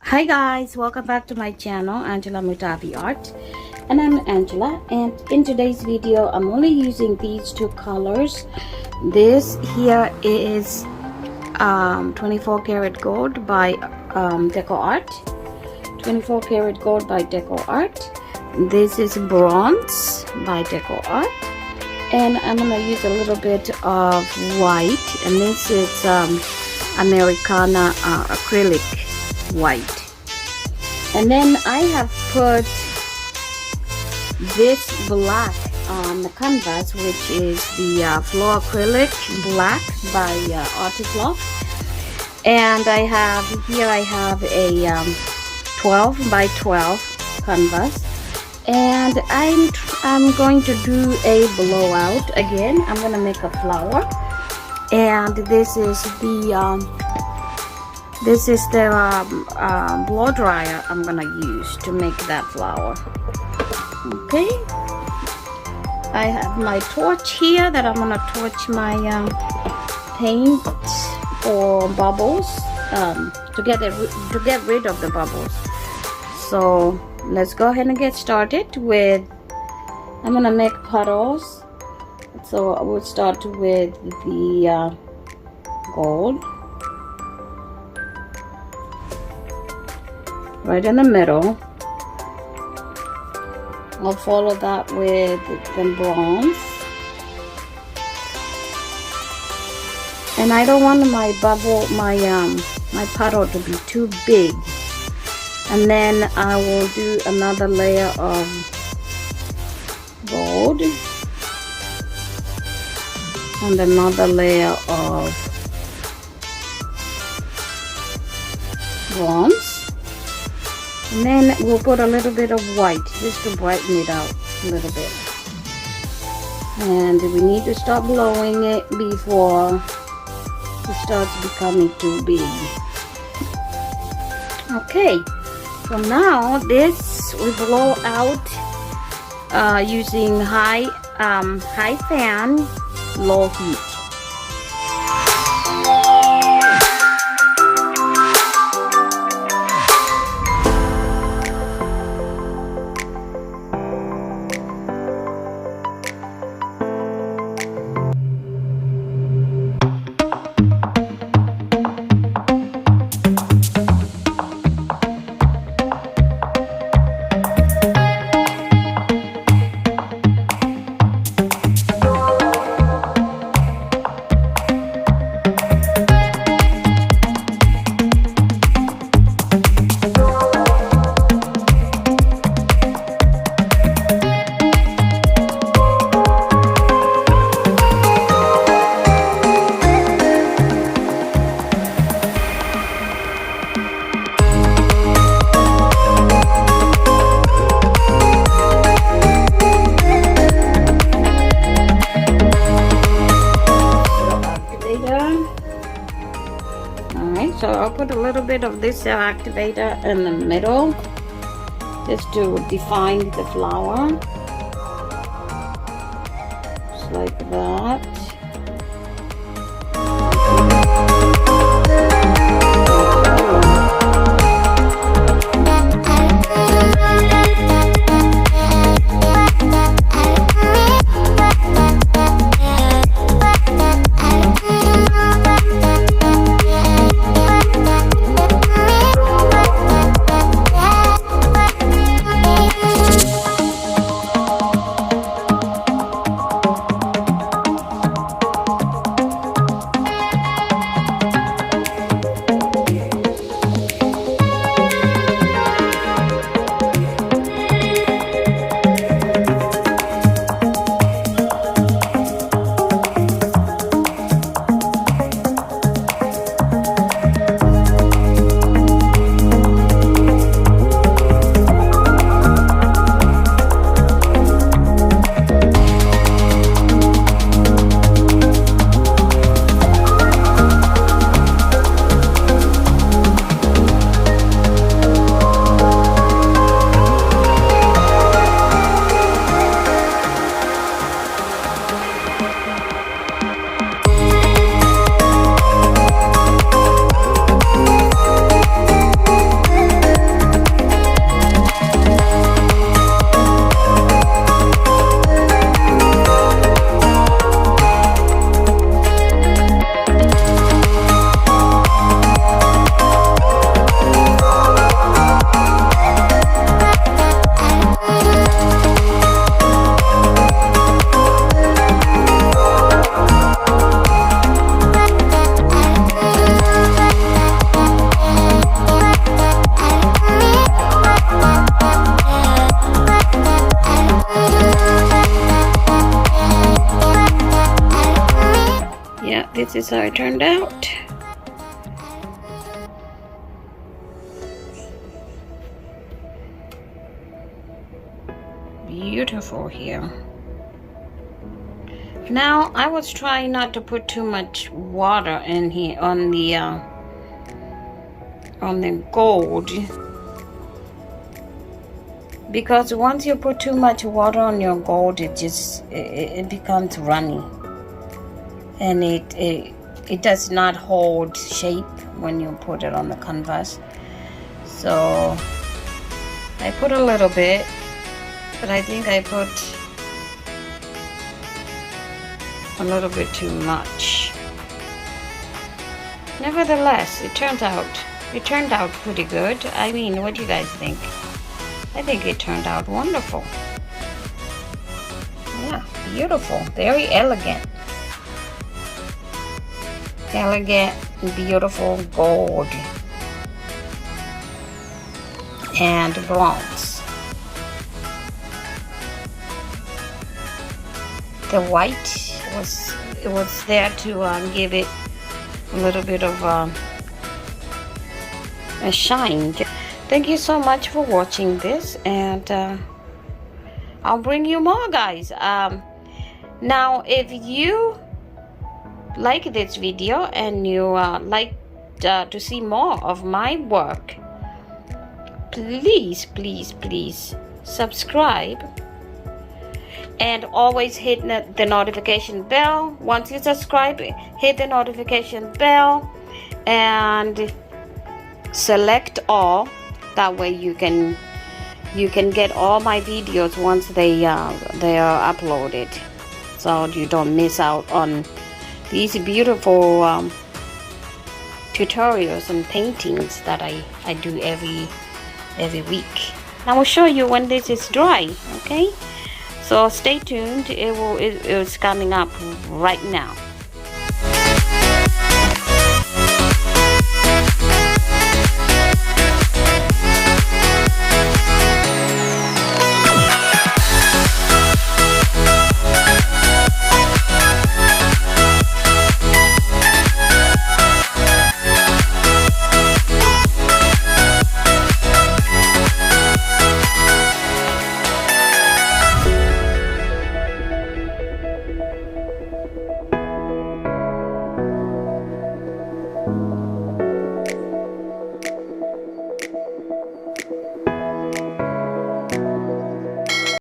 Hi guys, welcome back to my channel, Angela Mutavi Art, and I'm Angela. And in today's video I'm only using these two colors. This here is 24 karat gold by DecoArt. 24 karat gold by DecoArt. This is bronze by DecoArt, and I'm gonna use a little bit of white, and this is American acrylic white. And then I have put this black on the canvas, which is the Flow Acrylic Black by Acrylic. And I have a 12 by 12 canvas, and I'm going to do a blowout again. I'm gonna make a flower, and this is the blow dryer I'm gonna use to make that flower. Okay, I have my torch here that I'm gonna torch my paint or bubbles to get rid of the bubbles. So let's go ahead and get started with. I'm gonna make puddles. So I will start with the gold. Right in the middle. I'll follow that with the bronze. And I don't want my puddle to be too big. And then I will do another layer of gold and another layer of bronze. And then we'll put a little bit of white just to brighten it out a little bit. And we need to stop blowing it before it starts becoming too big. Okay, so now this we blow out using high fan, low heat. So I'll put a little bit of this activator in the middle just to define the flower, just like that. is how it turned out. Beautiful here. Now I was trying not to put too much water in here on the gold, because once you put too much water on your gold, it becomes runny, and it does not hold shape when you put it on the canvas. So I put a little bit, but I think I put a little bit too much. Nevertheless, it turned out pretty good. I mean, what do you guys think? I think it turned out wonderful. Yeah, beautiful, very elegant. Elegant, beautiful gold and bronze. The white was there to give it a little bit of a shine. Thank you so much for watching this, and I'll bring you more, guys. Now, if you like this video and you like to see more of my work, please subscribe, and always hit the notification bell. Once you subscribe, hit the notification bell and select all. That way you can get all my videos once they are uploaded, so you don't miss out on these beautiful tutorials and paintings that I do every week. I will show you when this is dry. Okay, so stay tuned. It's coming up right now.